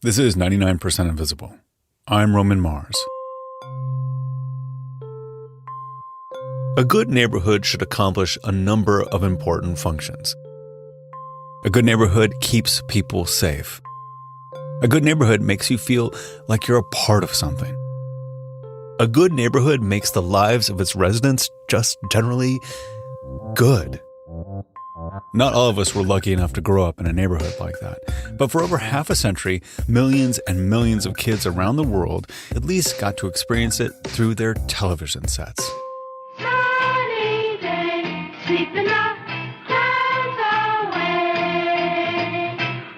This is 99% Invisible. I'm Roman Mars. A good neighborhood should accomplish a number of important functions. A good neighborhood keeps people safe. A good neighborhood makes you feel like you're a part of something. A good neighborhood makes the lives of its residents just generally good. Not all of us were lucky enough to grow up in a neighborhood like that, but for over half a century, millions and millions of kids around the world at least got to experience it through their television sets. Sunny day, sweeping the clouds away.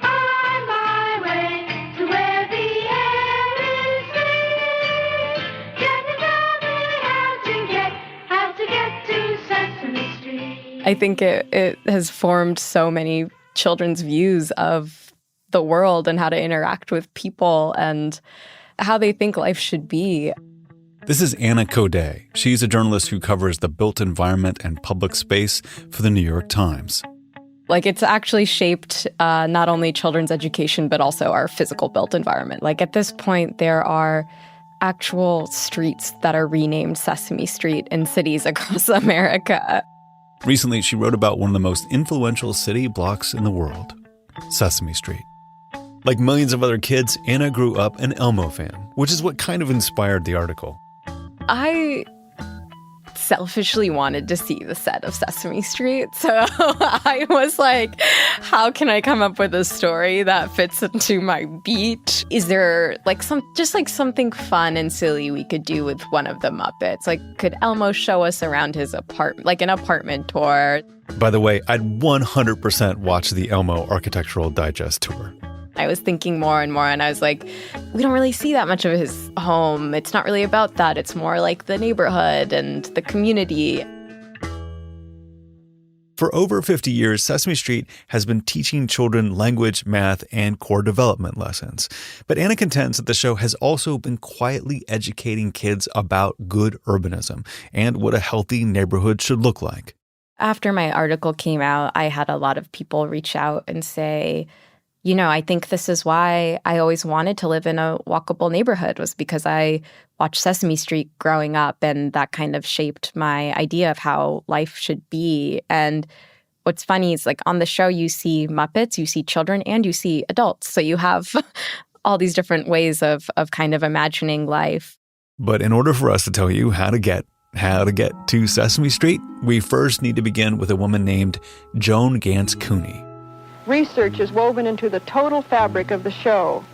On my way to where the air is free. Getting down there, how to get to Sesame Street. I think it has formed so many children's views of the world and how to interact with people and how they think life should be. This is Anna Coday. She's a journalist who covers the built environment and public space for the New York Times. Like, it's actually shaped not only children's education, but also our physical built environment. Like, at this point, there are actual streets that are renamed Sesame Street in cities across America. Recently, she wrote about one of the most influential city blocks in the world, Sesame Street. Like millions of other kids, Anna grew up an Elmo fan, which is what kind of inspired the article. I selfishly wanted to see the set of Sesame Street. So I was like, how can I come up with a story that fits into my beat? Is there like something fun and silly we could do with one of the Muppets? Like, could Elmo show us around his apartment, like an apartment tour? By the way, I'd 100% watch the Elmo Architectural Digest tour. I was thinking more and more, and I was like, we don't really see that much of his home. It's not really about that. It's more like the neighborhood and the community. For over 50 years, Sesame Street has been teaching children language, math, and core development lessons. But Anna contends that the show has also been quietly educating kids about good urbanism and what a healthy neighborhood should look like. After my article came out, I had a lot of people reach out and say, you know, I think this is why I always wanted to live in a walkable neighborhood, was because I watched Sesame Street growing up, and that kind of shaped my idea of how life should be. And what's funny is, like, on the show, you see Muppets, you see children, and you see adults. So you have all these different ways of kind of imagining life. But in order for us to tell you how to get to Sesame Street, we first need to begin with a woman named Joan Gance Cooney. Research is woven into the total fabric of the show.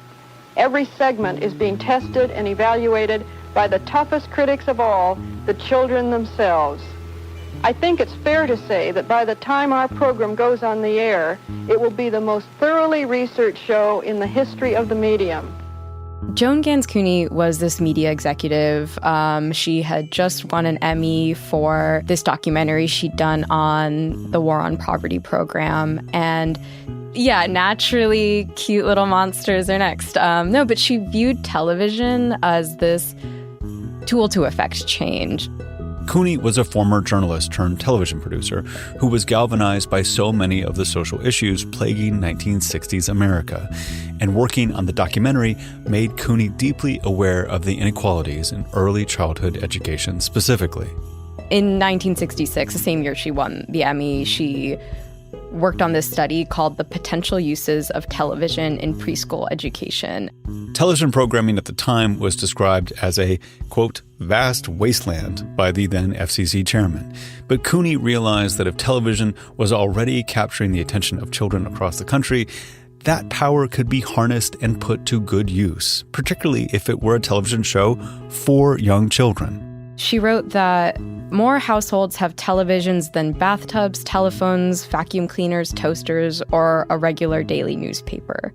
Every segment is being tested and evaluated by the toughest critics of all, the children themselves. I think it's fair to say that by the time our program goes on the air, it will be the most thoroughly researched show in the history of the medium. Joan Gance Cooney was this media executive. She had just won an Emmy for this documentary she'd done on the War on Poverty program. And yeah, naturally, cute little monsters are next. No, but she viewed television as this tool to effect change. Cooney was a former journalist turned television producer who was galvanized by so many of the social issues plaguing 1960s America. And working on the documentary made Cooney deeply aware of the inequalities in early childhood education specifically. In 1966, the same year she won the Emmy, she worked on this study called The Potential Uses of Television in Preschool Education. Television programming at the time was described as a, quote, vast wasteland by the then FCC chairman. But Cooney realized that if television was already capturing the attention of children across the country, that power could be harnessed and put to good use, particularly if it were a television show for young children. She wrote that more households have televisions than bathtubs, telephones, vacuum cleaners, toasters, or a regular daily newspaper.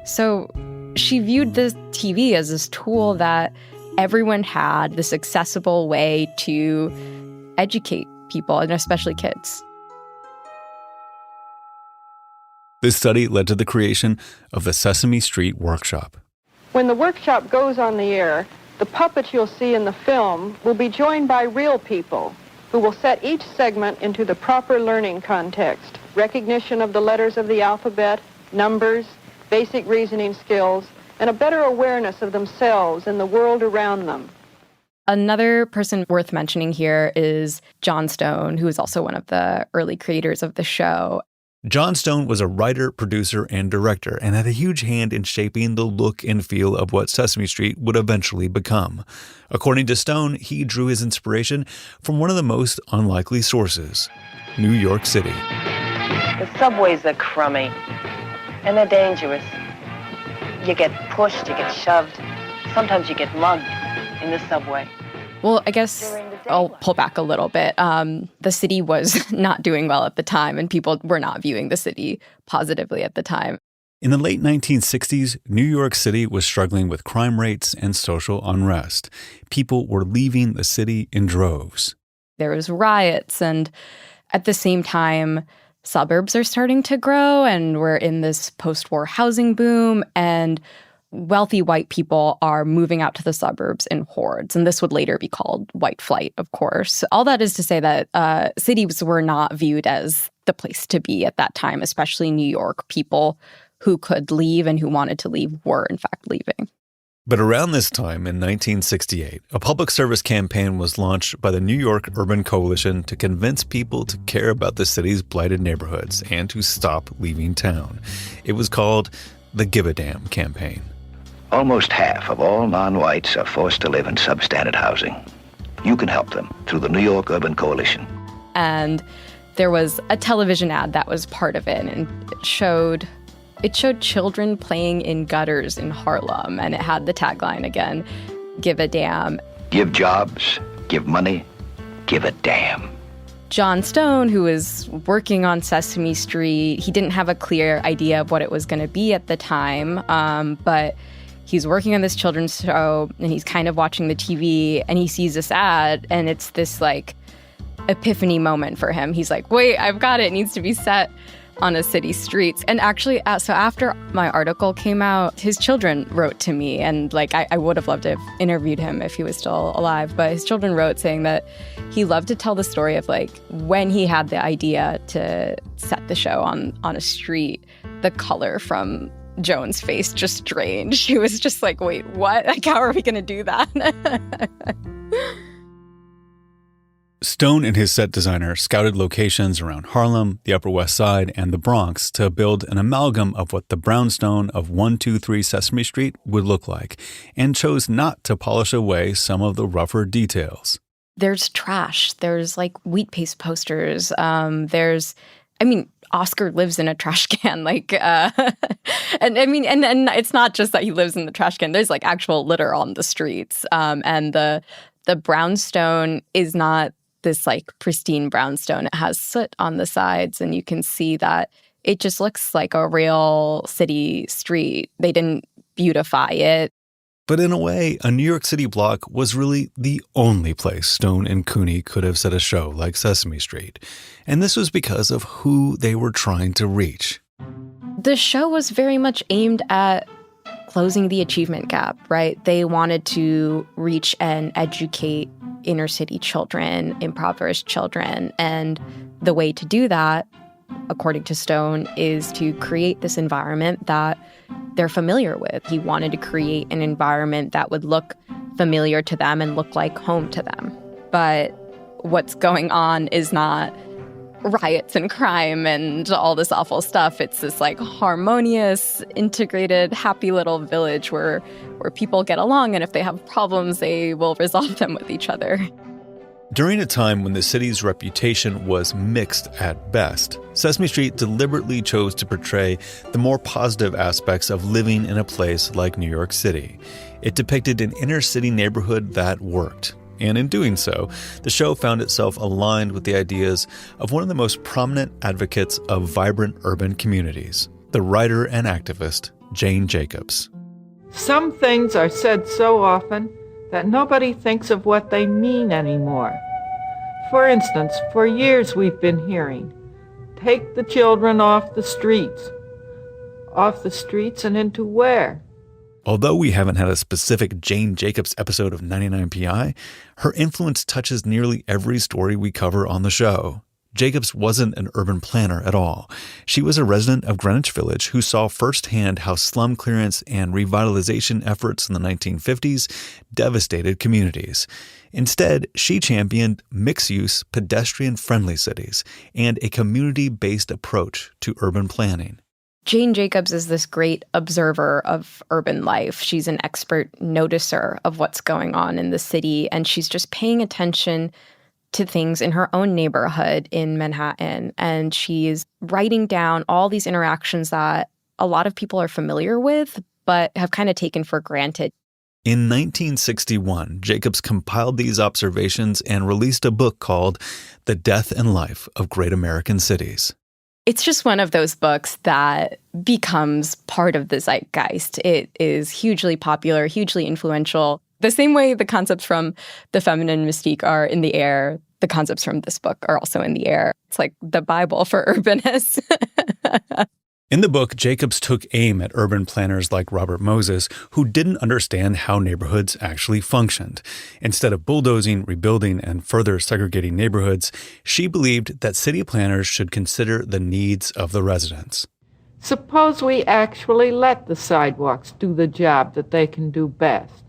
So she viewed the TV as this tool that everyone had, this accessible way to educate people, and especially kids. This study led to the creation of the Sesame Street Workshop. When the workshop goes on the air, the puppets you'll see in the film will be joined by real people who will set each segment into the proper learning context, recognition of the letters of the alphabet, numbers, basic reasoning skills, and a better awareness of themselves and the world around them. Another person worth mentioning here is John Stone, who is also one of the early creators of the show. John Stone was a writer, producer, and director, and had a huge hand in shaping the look and feel of what Sesame Street would eventually become. According to Stone, he drew his inspiration from one of the most unlikely sources, New York City. The subways are crummy, and they're dangerous. You get pushed, you get shoved. Sometimes you get mugged in the subway. Well, I guess I'll pull back a little bit. The city was not doing well at the time, and people were not viewing the city positively at the time. In the late 1960s, New York City was struggling with crime rates and social unrest. People were leaving the city in droves. There was riots, and at the same time, suburbs are starting to grow, and we're in this post-war housing boom, and wealthy white people are moving out to the suburbs in hordes. And this would later be called white flight, of course. All that is to say that cities were not viewed as the place to be at that time, especially New York. People who could leave and who wanted to leave were, in fact, leaving. But around this time, in 1968, a public service campaign was launched by the New York Urban Coalition to convince people to care about the city's blighted neighborhoods and to stop leaving town. It was called the Give a Damn campaign. Almost half of all non-whites are forced to live in substandard housing. You can help them through the New York Urban Coalition. And there was a television ad that was part of it, and it showed children playing in gutters in Harlem, and it had the tagline again, give a damn. Give jobs, give money, give a damn. John Stone, who was working on Sesame Street, he didn't have a clear idea of what it was going to be at the time, but he's working on this children's show, and he's kind of watching the TV, and he sees this ad, and it's this, like, epiphany moment for him. He's like, wait, I've got it. It needs to be set on a city streets. And actually, so after my article came out, his children wrote to me, and, like, I would have loved to have interviewed him if he was still alive, but his children wrote saying that he loved to tell the story of, like, when he had the idea to set the show on a street, the color from Joan's face just drained. She was just like, wait, what? Like, how are we going to do that? Stone and his set designer scouted locations around Harlem, the Upper West Side, and the Bronx to build an amalgam of what the brownstone of 123 Sesame Street would look like, and chose not to polish away some of the rougher details. There's trash. There's, like, wheat paste posters. Oscar lives in a trash can, like, and it's not just that he lives in the trash can. There's, like, actual litter on the streets. And the brownstone is not this, like, pristine brownstone. It has soot on the sides, and you can see that it just looks like a real city street. They didn't beautify it. But in a way, a New York City block was really the only place Stone and Cooney could have set a show like Sesame Street. And this was because of who they were trying to reach. The show was very much aimed at closing the achievement gap, right? They wanted to reach and educate inner city children, impoverished children. And the way to do that, according to Stone, is to create this environment that they're familiar with. He wanted to create an environment that would look familiar to them and look like home to them. But what's going on is not riots and crime and all this awful stuff. It's this, like, harmonious, integrated, happy little village where people get along, and if they have problems, they will resolve them with each other. During a time when the city's reputation was mixed at best, Sesame Street deliberately chose to portray the more positive aspects of living in a place like New York City. It depicted an inner city neighborhood that worked. And in doing so, the show found itself aligned with the ideas of one of the most prominent advocates of vibrant urban communities, the writer and activist Jane Jacobs. Some things are said so often that nobody thinks of what they mean anymore. For instance, for years we've been hearing, take the children off the streets. Off the streets and into where? Although we haven't had a specific Jane Jacobs episode of 99 PI, her influence touches nearly every story we cover on the show. Jacobs wasn't an urban planner at all. She was a resident of Greenwich Village who saw firsthand how slum clearance and revitalization efforts in the 1950s devastated communities. Instead, she championed mixed-use, pedestrian-friendly cities and a community-based approach to urban planning. Jane Jacobs is this great observer of urban life. She's an expert noticer of what's going on in the city, and she's just paying attention to things in her own neighborhood in Manhattan. And she's writing down all these interactions that a lot of people are familiar with, but have kind of taken for granted. In 1961, Jacobs compiled these observations and released a book called The Death and Life of Great American Cities. It's just one of those books that becomes part of the zeitgeist. It is hugely popular, hugely influential. The same way the concepts from The Feminine Mystique are in the air, the concepts from this book are also in the air. It's like the Bible for urbanists. In the book, Jacobs took aim at urban planners like Robert Moses, who didn't understand how neighborhoods actually functioned. Instead of bulldozing, rebuilding, and further segregating neighborhoods, she believed that city planners should consider the needs of the residents. Suppose we actually let the sidewalks do the job that they can do best.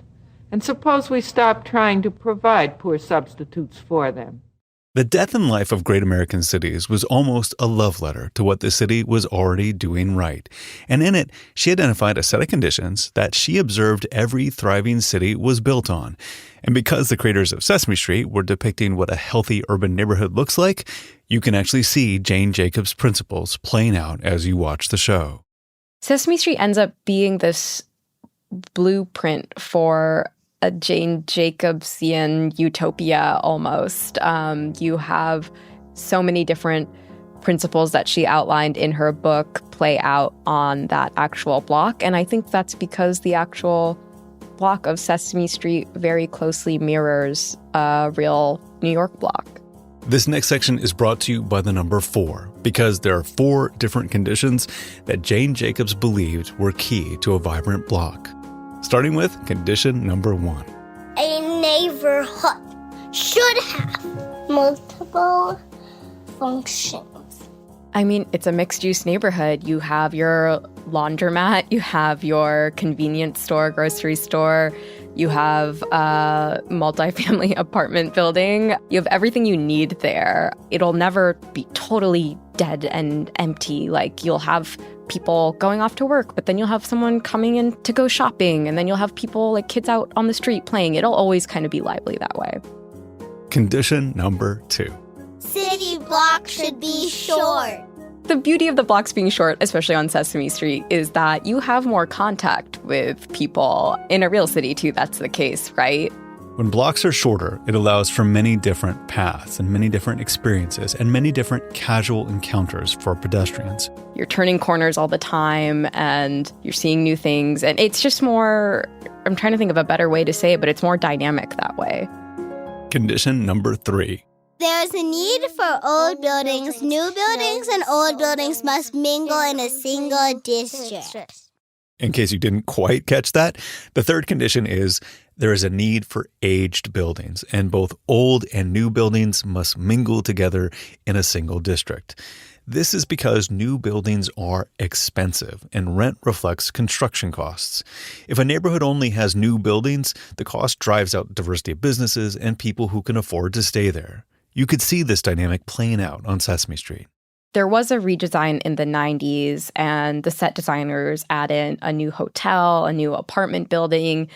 And suppose we stop trying to provide poor substitutes for them. The Death and Life of Great American Cities was almost a love letter to what the city was already doing right. And in it, she identified a set of conditions that she observed every thriving city was built on. And because the creators of Sesame Street were depicting what a healthy urban neighborhood looks like, you can actually see Jane Jacobs' principles playing out as you watch the show. Sesame Street ends up being this blueprint for a Jane Jacobsian utopia almost. You have so many different principles that she outlined in her book play out on that actual block. And I think that's because the actual block of Sesame Street very closely mirrors a real New York block. This next section is brought to you by the number 4, because there are 4 different conditions that Jane Jacobs believed were key to a vibrant block. Starting with condition number 1. A neighborhood should have multiple functions. I mean, it's a mixed-use neighborhood. You have your laundromat, you have your convenience store, grocery store, you have a multifamily apartment building. You have everything you need there. It'll never be totally dead and empty. Like, you'll have people going off to work, but then you'll have someone coming in to go shopping, and then you'll have people, like kids out on the street playing. It'll always kind of be lively that way. Condition number 2. City blocks should be short. The beauty of the blocks being short, especially on Sesame Street, is that you have more contact with people. In a real city, too, that's the case, right? When blocks are shorter, it allows for many different paths and many different experiences and many different casual encounters for pedestrians. You're turning corners all the time and you're seeing new things. And it's just more, I'm trying to think of a better way to say it, but it's more dynamic that way. Condition number 3. There's a need for old buildings. New buildings and old buildings must mingle in a single district. In case you didn't quite catch that, the third condition is there is a need for aged buildings, and both old and new buildings must mingle together in a single district. This is because new buildings are expensive, and rent reflects construction costs. If a neighborhood only has new buildings, the cost drives out diversity of businesses and people who can afford to stay there. You could see this dynamic playing out on Sesame Street. There was a redesign in the 90s, and the set designers added a new hotel, a new apartment building,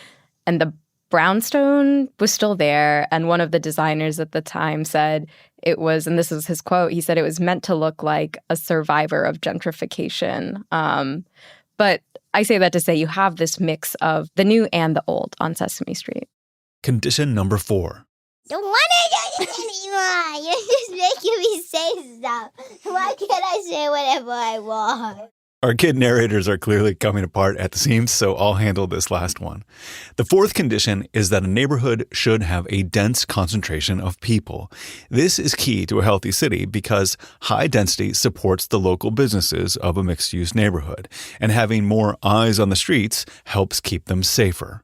and the brownstone was still there. And one of the designers at the time said it was, and this is his quote, he said it was meant to look like a survivor of gentrification. But I say that to say you have this mix of the new and the old on Sesame Street. Condition number 4. Don't want to do this anymore. You're just making me say stuff. Why can't I say whatever I want? Our kid narrators are clearly coming apart at the seams, so I'll handle this last one. The fourth condition is that a neighborhood should have a dense concentration of people. This is key to a healthy city because high density supports the local businesses of a mixed-use neighborhood, and having more eyes on the streets helps keep them safer.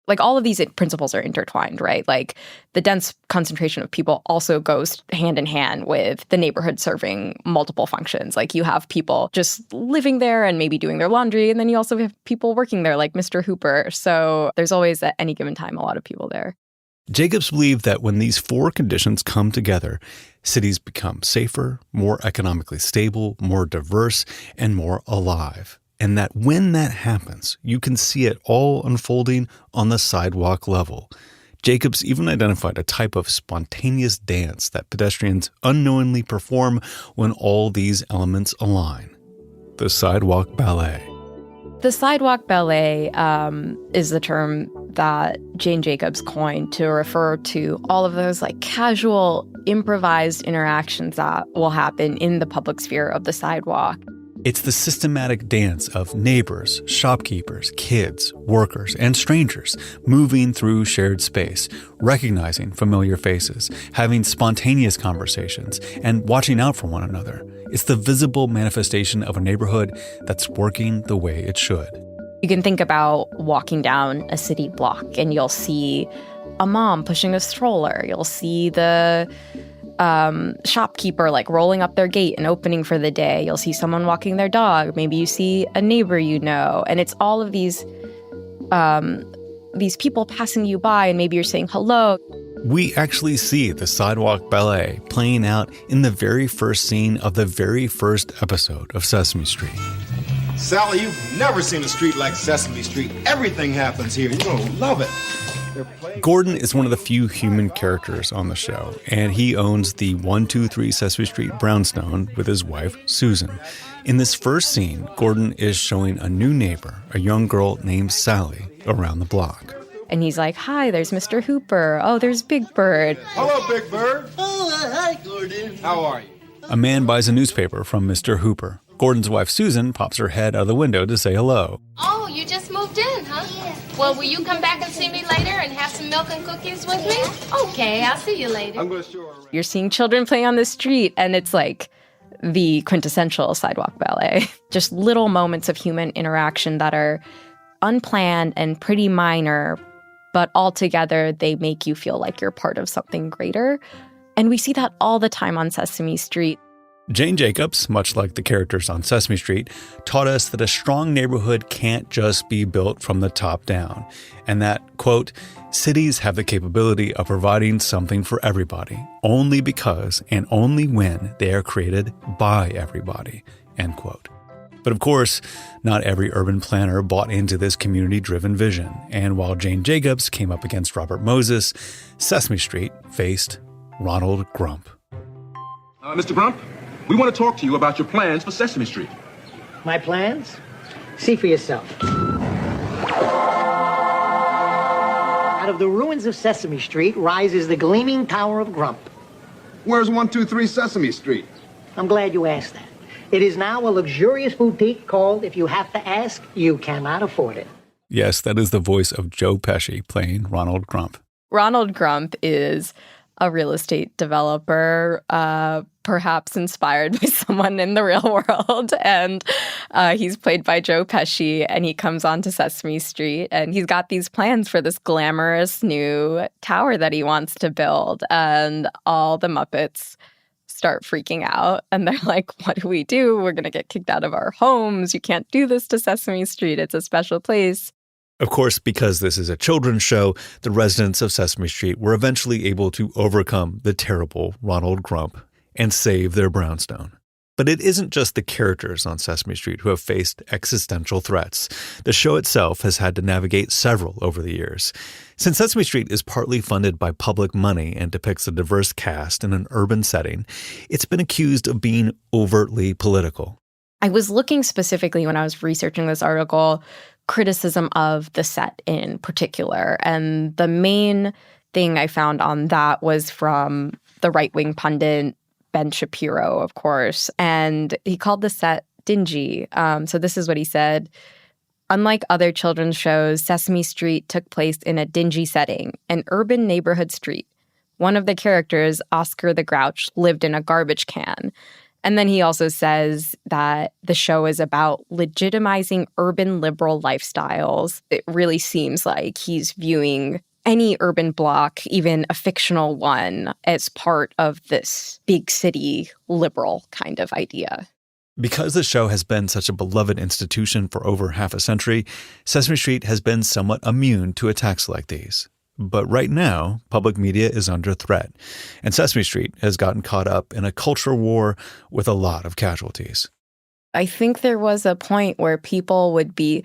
Like all of these principles are intertwined, right? Like the dense concentration of people also goes hand in hand with the neighborhood serving multiple functions. Like you have people just living there and maybe doing their laundry, and then you also have people working there like Mr. Hooper. So there's always at any given time a lot of people there. Jacobs believed that when these four conditions come together, cities become safer, more economically stable, more diverse, and more alive. And that when that happens, you can see it all unfolding on the sidewalk level. Jacobs even identified a type of spontaneous dance that pedestrians unknowingly perform when all these elements align. The sidewalk ballet. The sidewalk ballet is the term that Jane Jacobs coined to refer to all of those like casual, improvised interactions that will happen in the public sphere of the sidewalk. It's the systematic dance of neighbors, shopkeepers, kids, workers, and strangers moving through shared space, recognizing familiar faces, having spontaneous conversations, and watching out for one another. It's the visible manifestation of a neighborhood that's working the way it should. You can think about walking down a city block and you'll see a mom pushing a stroller. You'll see the shopkeeper like rolling up their gate and opening for the day. You'll see someone walking their dog. Maybe you see a neighbor you know. And it's all of these people passing you by, and maybe you're saying hello. We actually see the sidewalk ballet playing out in the very first scene of the very first episode of Sesame Street. Sally, you've never seen a street like Sesame Street. Everything happens here. You're going to love it. Gordon is one of the few human characters on the show, and he owns the 123 Sesame Street brownstone with his wife, Susan. In this first scene, Gordon is showing a new neighbor, a young girl named Sally, around the block. And he's like, hi, there's Mr. Hooper. Oh, there's Big Bird. Hello, Big Bird. Oh, hi, Gordon. How are you? A man buys a newspaper from Mr. Hooper. Gordon's wife, Susan, pops her head out of the window to say hello. Oh, you just moved in, huh? Yeah. Well, will you come back and see me later and have some milk and cookies with me? Okay, I'll see you later. I'm going to show her around. You're seeing children playing on the street, and it's like the quintessential sidewalk ballet. Just little moments of human interaction that are unplanned and pretty minor, but altogether they make you feel like you're part of something greater. And we see that all the time on Sesame Street. Jane Jacobs, much like the characters on Sesame Street, taught us that a strong neighborhood can't just be built from the top down, and that, quote, cities have the capability of providing something for everybody, only because and only when they are created by everybody, end quote. But of course, not every urban planner bought into this community-driven vision, and while Jane Jacobs came up against Robert Moses, Sesame Street faced Ronald Grump. Mr. Grump, we want to talk to you about your plans for Sesame Street. My plans? See for yourself. Out of the ruins of Sesame Street rises the gleaming tower of Grump. Where's 123 Sesame Street? I'm glad you asked that. It is now a luxurious boutique called, if you have to ask, you cannot afford it. Yes, that is the voice of Joe Pesci playing Ronald Grump. Ronald Grump is a real estate developer, perhaps inspired by someone in the real world. And he's played by Joe Pesci, and he comes onto Sesame Street, and he's got these plans for this glamorous new tower that he wants to build. And all the Muppets start freaking out, and they're like, what do we do? We're going to get kicked out of our homes. You can't do this to Sesame Street. It's a special place. Of course, because this is a children's show, the residents of Sesame Street were eventually able to overcome the terrible Ronald Grump and save their brownstone. But it isn't just the characters on Sesame Street who have faced existential threats. The show itself has had to navigate several over the years. Since Sesame Street is partly funded by public money and depicts a diverse cast in an urban setting, it's been accused of being overtly political. I was looking specifically when I was researching this article, criticism of the set in particular. And the main thing I found on that was from the right-wing pundit, Ben Shapiro, of course. And he called the set dingy. So this is what he said. Unlike other children's shows, Sesame Street took place in a dingy setting, an urban neighborhood street. One of the characters, Oscar the Grouch, lived in a garbage can. And then he also says that the show is about legitimizing urban liberal lifestyles. It really seems like he's viewing any urban block, even a fictional one, as part of this big city liberal kind of idea. Because the show has been such a beloved institution for over half a century, Sesame Street has been somewhat immune to attacks like these. But right now, public media is under threat, and Sesame Street has gotten caught up in a culture war with a lot of casualties. I think there was a point where people would be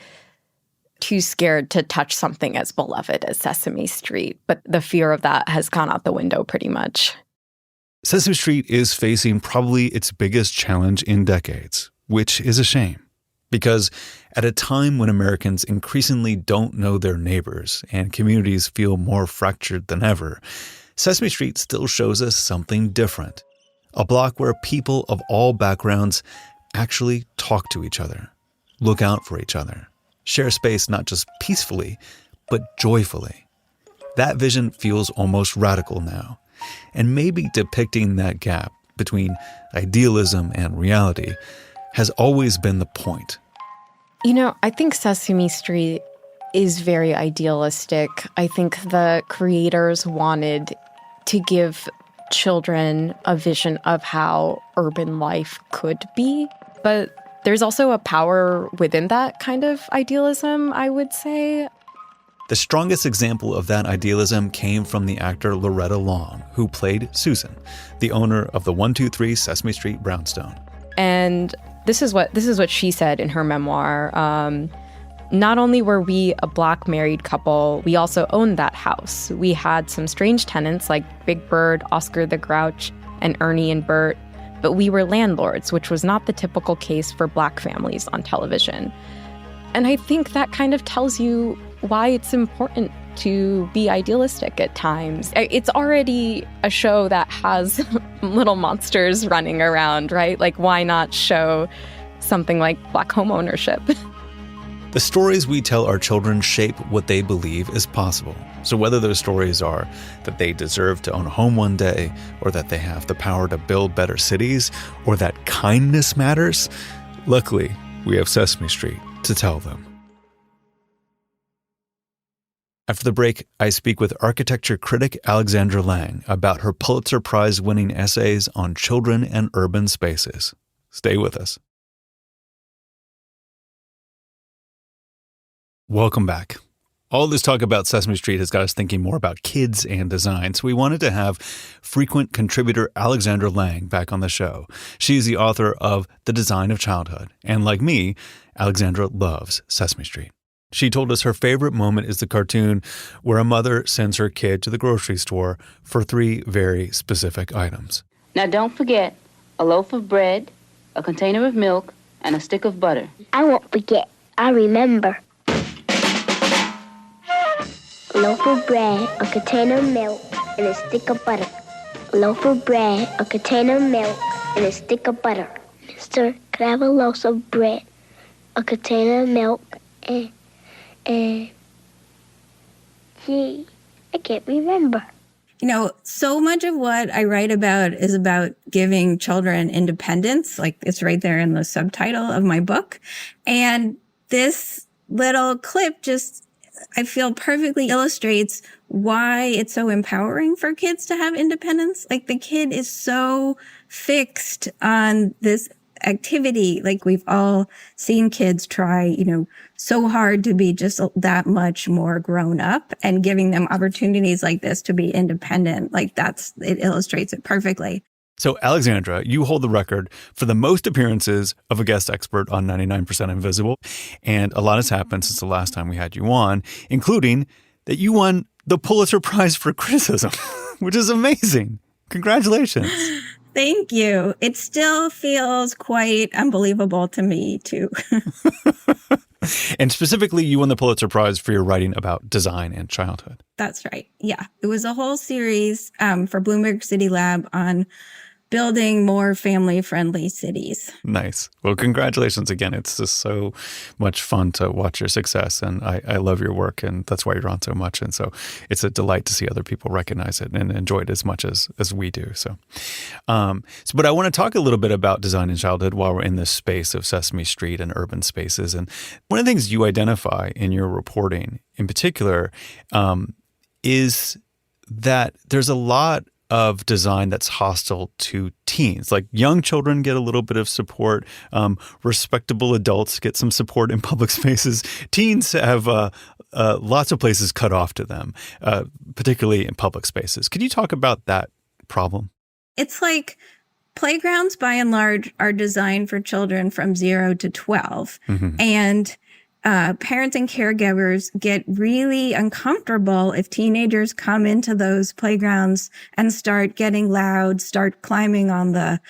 too scared to touch something as beloved as Sesame Street, but the fear of that has gone out the window pretty much. Sesame Street is facing probably its biggest challenge in decades, which is a shame. Because at a time when Americans increasingly don't know their neighbors and communities feel more fractured than ever, Sesame Street still shows us something different. A block where people of all backgrounds actually talk to each other, look out for each other, share space not just peacefully, but joyfully. That vision feels almost radical now, and maybe depicting that gap between idealism and reality has always been the point. You know, I think Sesame Street is very idealistic. I think the creators wanted to give children a vision of how urban life could be. But there's also a power within that kind of idealism, I would say. The strongest example of that idealism came from the actor Loretta Long, who played Susan, the owner of the 123 Sesame Street brownstone. And this is what she said in her memoir. Not only were we a Black married couple, we also owned that house. We had some strange tenants like Big Bird, Oscar the Grouch, and Ernie and Bert, but we were landlords, which was not the typical case for Black families on television. And I think that kind of tells you why it's important to be idealistic at times. It's already a show that has little monsters running around, right? Like, why not show something like Black home ownership? The stories we tell our children shape what they believe is possible. So whether those stories are that they deserve to own a home one day, or that they have the power to build better cities, or that kindness matters, luckily, we have Sesame Street to tell them. After the break, I speak with architecture critic Alexandra Lang about her Pulitzer Prize-winning essays on children and urban spaces. Stay with us. Welcome back. All this talk about Sesame Street has got us thinking more about kids and design, so we wanted to have frequent contributor Alexandra Lang back on the show. She's the author of The Design of Childhood, and like me, Alexandra loves Sesame Street. She told us her favorite moment is the cartoon where a mother sends her kid to the grocery store for 3 very specific items. Now don't forget a loaf of bread, a container of milk, and a stick of butter. I won't forget. I remember. A loaf of bread, a container of milk, and a stick of butter. A loaf of bread, a container of milk, and a stick of butter. Mister, could I have a loaf of bread, a container of milk, and gee, I can't remember. You know, so much of what I write about is about giving children independence. Like, it's right there in the subtitle of my book. And this little clip just, I feel, perfectly illustrates why it's so empowering for kids to have independence. Like, the kid is so fixed on this activity. Like, we've all seen kids try, you know, so hard to be just that much more grown up, and giving them opportunities like this to be independent. Like, it illustrates it perfectly. So, Alexandra, you hold the record for the most appearances of a guest expert on 99% Invisible. And a lot has happened since the last time we had you on, including that you won the Pulitzer Prize for Criticism, which is amazing. Congratulations. Thank you. It still feels quite unbelievable to me, too. And specifically, you won the Pulitzer Prize for your writing about design and childhood. That's right. Yeah. It was a whole series for Bloomberg City Lab on building more family-friendly cities. Nice. Well, congratulations again. It's just so much fun to watch your success, and I love your work, and that's why you're on so much. And so it's a delight to see other people recognize it and enjoy it as much as we do. But I want to talk a little bit about design in childhood while we're in this space of Sesame Street and urban spaces. And one of the things you identify in your reporting in particular is that there's a lot of design that's hostile to teens. Like young children get a little bit of support. Respectable adults get some support in public spaces. Teens have lots of places cut off to them, particularly in public spaces. Could you talk about that problem? It's like playgrounds, by and large, are designed for children from 0 to 12. And parents and caregivers get really uncomfortable if teenagers come into those playgrounds and start getting loud, start climbing on the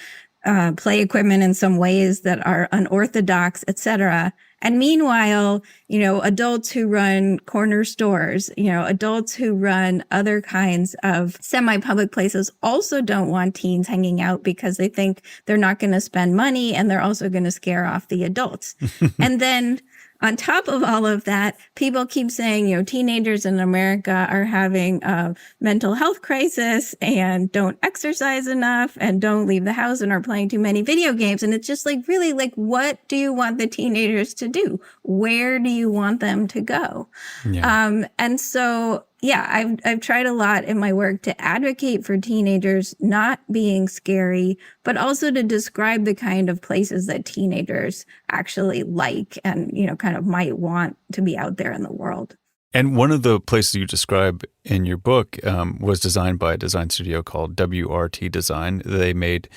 play equipment in some ways that are unorthodox, etc. And meanwhile, adults who run corner stores, adults who run other kinds of semi-public places also don't want teens hanging out because they think they're not going to spend money and they're also going to scare off the adults. And then on top of all of that, people keep saying, teenagers in America are having a mental health crisis and don't exercise enough and don't leave the house and are playing too many video games. And it's just really what do you want the teenagers to do? Where do you want them to go? Yeah. And so, I've tried a lot in my work to advocate for teenagers not being scary, but also to describe the kind of places that teenagers actually like and, kind of might want to be out there in the world. And one of the places you describe in your book was designed by a design studio called WRT Design. They made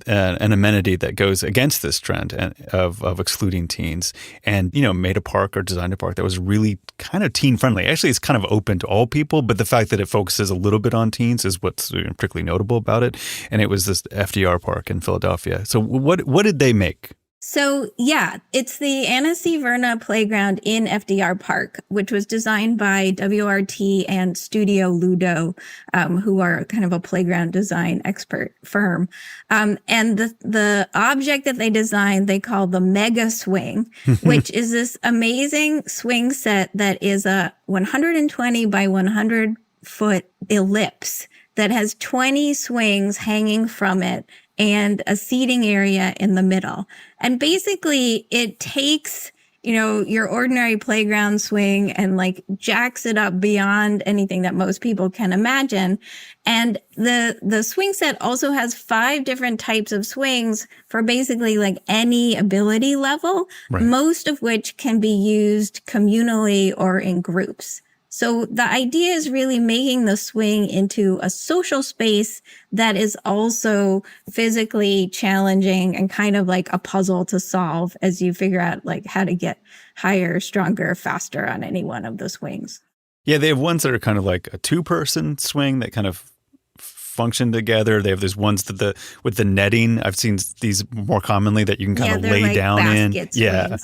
an amenity that goes against this trend of excluding teens, and made a park or designed a park that was really kind of teen friendly. Actually, it's kind of open to all people, but the fact that it focuses a little bit on teens is what's particularly notable about it. And it was this FDR park in Philadelphia. So what did they make? So, it's the Anna C. Verna Playground in FDR Park, which was designed by WRT and Studio Ludo, who are kind of a playground design expert firm. And the object that they designed, they call the Mega Swing, which is this amazing swing set that is a 120 by 100 foot ellipse that has 20 swings hanging from it and a seating area in the middle. And basically it takes, your ordinary playground swing and jacks it up beyond anything that most people can imagine. And the swing set also has 5 different types of swings for basically any ability level, right, most of which can be used communally or in groups. So the idea is really making the swing into a social space that is also physically challenging and kind of like a puzzle to solve as you figure out how to get higher, stronger, faster on any one of the swings. Yeah, they have ones that are kind of like a 2-person swing that kind of function together. They have these ones that with the netting. I've seen these more commonly that you can kind of lay down in. Yeah.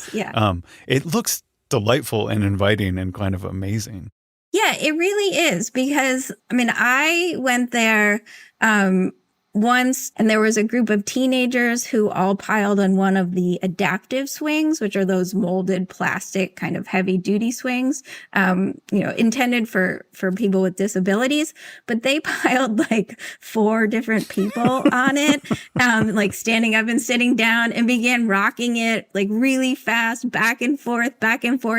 It looks delightful and inviting and kind of amazing. Yeah, it really is because, I went there once and there was a group of teenagers who all piled on one of the adaptive swings, which are those molded plastic kind of heavy duty swings, intended for people with disabilities. But they piled 4 different people on it, standing up and sitting down, and began rocking it really fast, back and forth,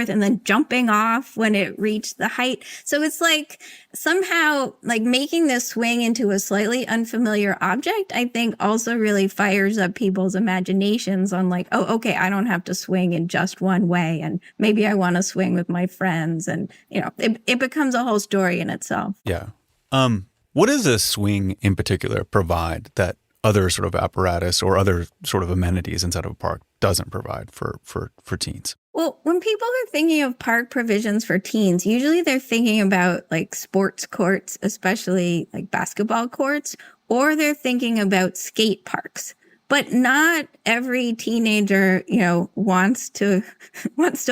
and then jumping off when it reached the height. So it's somehow making this swing into a slightly unfamiliar object, I think also really fires up people's imaginations on okay, I don't have to swing in just one way, and maybe I want to swing with my friends, and it becomes a whole story in itself. Yeah. What does a swing in particular provide that other sort of apparatus or other sort of amenities inside of a park doesn't provide for teens? Well, when people are thinking of park provisions for teens, usually they're thinking about sports courts, especially basketball courts, or they're thinking about skate parks. But not every teenager, wants to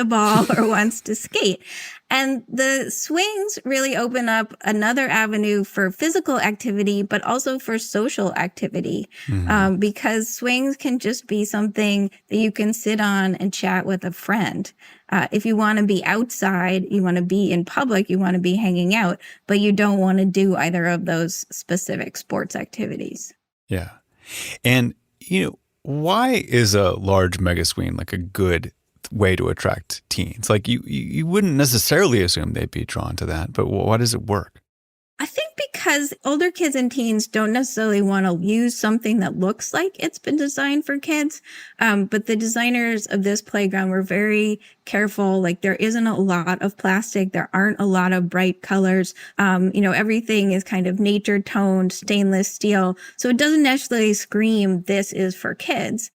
ball or wants to skate. And the swings really open up another avenue for physical activity, but also for social activity, because swings can just be something that you can sit on and chat with a friend. If you want to be outside, you want to be in public, you want to be hanging out, but you don't want to do either of those specific sports activities. Yeah. And, why is a large mega swing like a good way to attract teens? Like you wouldn't necessarily assume they'd be drawn to that, but why does it work? I think because older kids and teens don't necessarily want to use something that looks like it's been designed for kids. But the designers of this playground were very careful. Like there isn't a lot of plastic. There aren't a lot of bright colors. Everything is kind of nature toned, stainless steel. So it doesn't necessarily scream, this is for kids.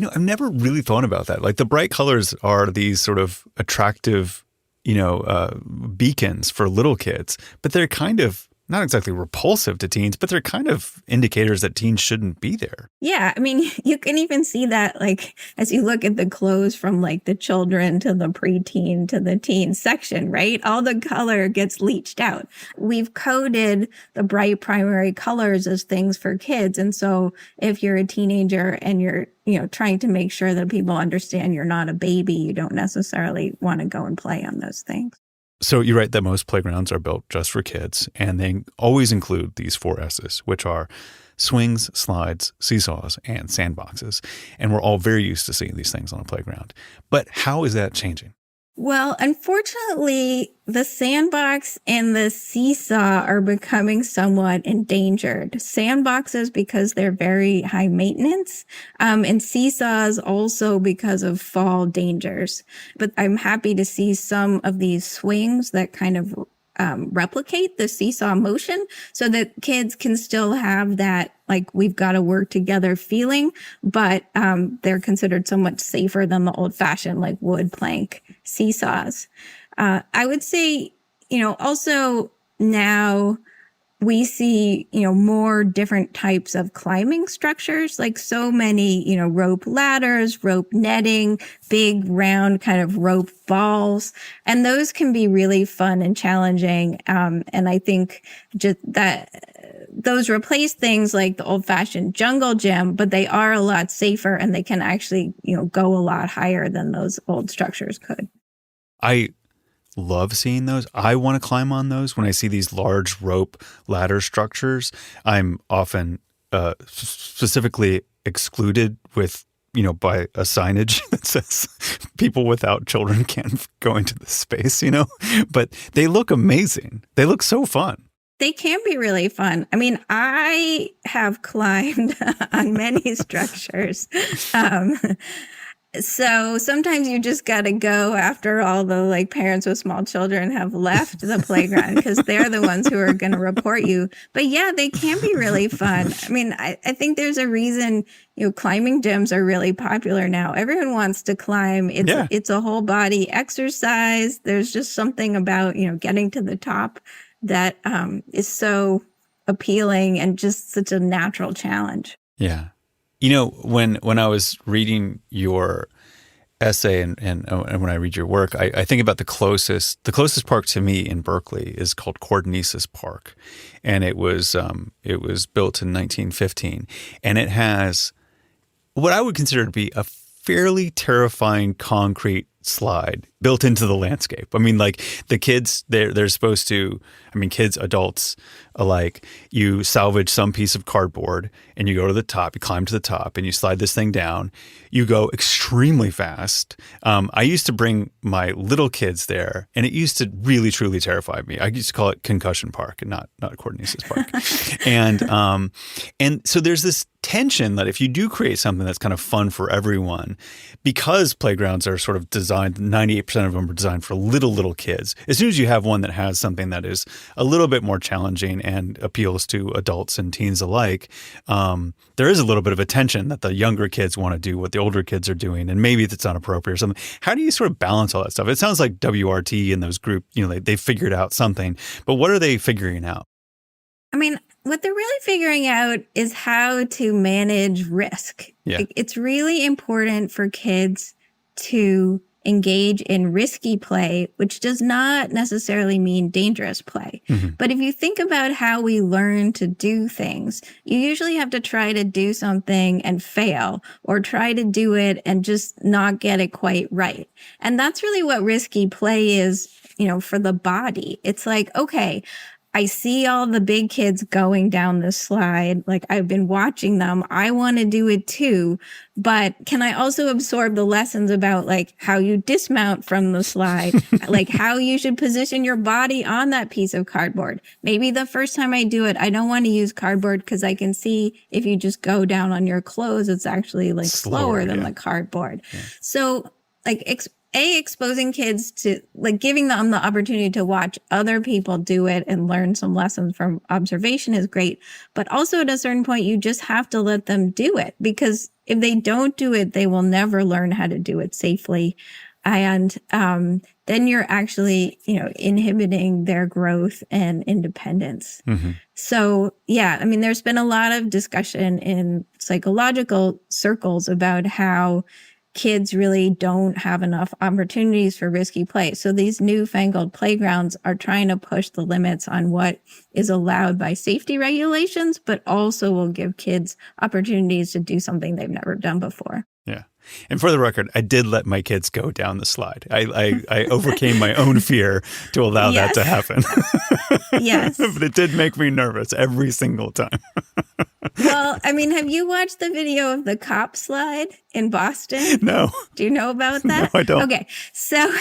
I've never really thought about that. Like the bright colors are these sort of attractive, beacons for little kids, but they're kind of not exactly repulsive to teens, but they're kind of indicators that teens shouldn't be there. Yeah. I mean, you can even see that, like, as you look at the clothes from like the children to the preteen to the teen section, right? All the color gets leached out. We've coded the bright primary colors as things for kids. And so if you're a teenager and you're, trying to make sure that people understand you're not a baby, you don't necessarily want to go and play on those things. So you write that most playgrounds are built just for kids, and they always include these 4 S's, which are swings, slides, seesaws, and sandboxes. And we're all very used to seeing these things on a playground. But how is that changing? Well, unfortunately, the sandbox and the seesaw are becoming somewhat endangered. Sandboxes because they're very high maintenance, and seesaws also because of fall dangers. But I'm happy to see some of these swings that kind of replicate the seesaw motion so that kids can still have that, like, we've got to work together feeling, but they're considered somewhat safer than the old fashioned, like, wood plank seesaws. I would say, also now we see, more different types of climbing structures, like so many, rope ladders, rope netting, big round kind of rope balls. And those can be really fun and challenging. And I think just that those replace things like the old fashioned jungle gym, but they are a lot safer and they can actually, go a lot higher than those old structures could. I love seeing those. I want to climb on those. When I see these large rope ladder structures, I'm often specifically excluded with, by a signage that says people without children can't go into this space, but they look amazing. They look so fun. They can be really fun. I mean, I have climbed on many structures. So sometimes you just got to go after all the parents with small children have left the playground because they're the ones who are going to report you. But yeah, they can be really fun. I mean, I think there's a reason, climbing gyms are really popular now. Everyone wants to climb. It's a whole body exercise. There's just something about, getting to the top that is so appealing and just such a natural challenge. Yeah. When I was reading your essay and when I read your work, I think about the closest park to me in Berkeley is called Cordnesis Park. And it was built in 1915. And it has what I would consider to be a fairly terrifying concrete slide built into the landscape. I mean, like the kids, they're supposed to, kids, adults alike, you salvage some piece of cardboard and you go to the top, you climb to the top and you slide this thing down. You go extremely fast. I used to bring my little kids there and it used to really, truly terrify me. I used to call it Concussion Park and not Cordnesis Park. And so there's this tension that if you do create something that's kind of fun for everyone, because playgrounds are sort of designed, 98% of them are designed for little kids. As soon as you have one that has something that is a little bit more challenging and appeals to adults and teens alike, there is a little bit of a tension that the younger kids want to do what the older kids are doing, and maybe it's not appropriate or something. How do you sort of balance all that stuff? It sounds like WRT and those group, they figured out something, but what are they figuring out? I mean, what they're really figuring out is how to manage risk. Yeah. It's really important for kids to engage in risky play, which does not necessarily mean dangerous play. Mm-hmm. But if you think about how we learn to do things, you usually have to try to do something and fail, or try to do it and just not get it quite right. And that's really what risky play is, for the body. It's like, okay, I see all the big kids going down this slide. Like, I've been watching them. I want to do it too. But can I also absorb the lessons about like how you dismount from the slide, like how you should position your body on that piece of cardboard? Maybe the first time I do it, I don't want to use cardboard because I can see if you just go down on your clothes, it's actually like slower than the cardboard. Yeah. So like, exposing kids to, like, giving them the opportunity to watch other people do it and learn some lessons from observation is great. But also at a certain point, you just have to let them do it, because if they don't do it, they will never learn how to do it safely. And then you're actually, inhibiting their growth and independence. Mm-hmm. So, yeah, I mean, there's been a lot of discussion in psychological circles about how kids really don't have enough opportunities for risky play. So these newfangled playgrounds are trying to push the limits on what is allowed by safety regulations, but also will give kids opportunities to do something they've never done before. Yeah. And for the record, I did let my kids go down the slide. I overcame my own fear to allow that to happen. Yes. But it did make me nervous every single time. Well, I mean, have you watched the video of the cop slide in Boston? No. Do you know about that? No, I don't. Okay. So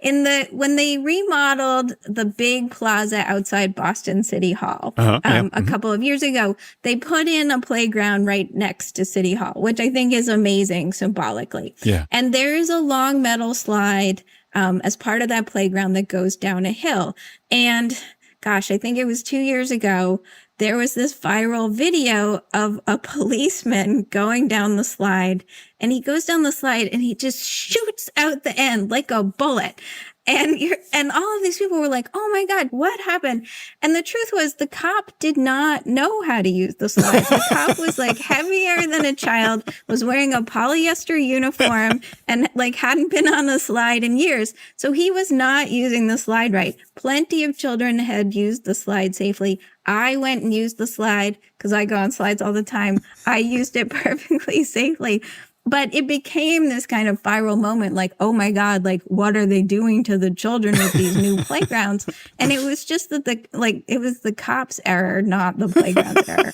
when they remodeled the big plaza outside Boston City Hall a couple of years ago, they put in a playground right next to City Hall, which I think is amazing symbolically. Yeah. And there is a long metal slide as part of that playground that goes down a hill. And gosh, I think it was 2 years ago, there was this viral video of a policeman going down the slide, and he goes down the slide and he just shoots out the end like a bullet. And all of these people were like, oh my God, what happened? And the truth was, the cop did not know how to use the slide. The cop was like heavier than a child, was wearing a polyester uniform, and like hadn't been on a slide in years. So he was not using the slide right. Plenty of children had used the slide safely. I went and used the slide because I go on slides all the time. I used it perfectly safely. But it became this kind of viral moment, like, oh my God, like, what are they doing to the children with these new playgrounds? And it was just that it was the cop's error, not the playground's error.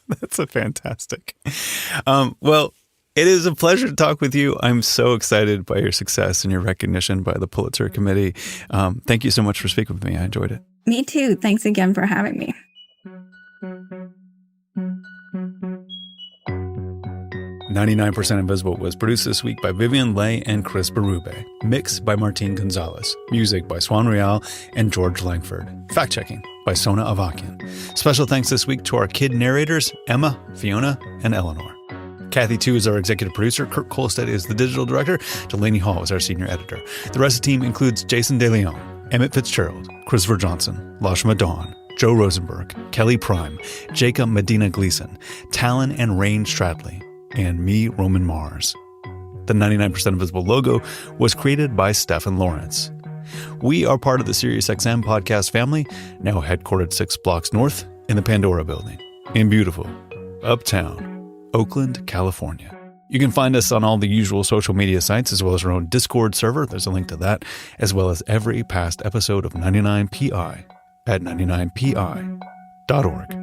That's a fantastic. Well, it is a pleasure to talk with you. I'm so excited by your success and your recognition by the Pulitzer Committee. Thank you so much for speaking with me. I enjoyed it. Me too. Thanks again for having me. 99% Invisible was produced this week by Vivian Leigh and Chris Berube. Mixed by Martin Gonzalez. Music by Swan Real and George Langford. Fact-checking by Sona Avakian. Special thanks this week to our kid narrators, Emma, Fiona, and Eleanor. Kathy Tu is our executive producer. Kurt Kolstad is the digital director. Delaney Hall is our senior editor. The rest of the team includes Jason De Leon, Emmett Fitzgerald, Christopher Johnson, Lashma Dawn, Joe Rosenberg, Kelly Prime, Jacob Medina Gleason, Talon and Rain Stradley, and me, Roman Mars. The 99% Invisible logo was created by Stephen Lawrence. We are part of the SiriusXM podcast family, now headquartered 6 blocks north in the Pandora building in beautiful uptown Oakland, California. You can find us on all the usual social media sites, as well as our own Discord server. There's a link to that, as well as every past episode of 99PI at 99pi.org.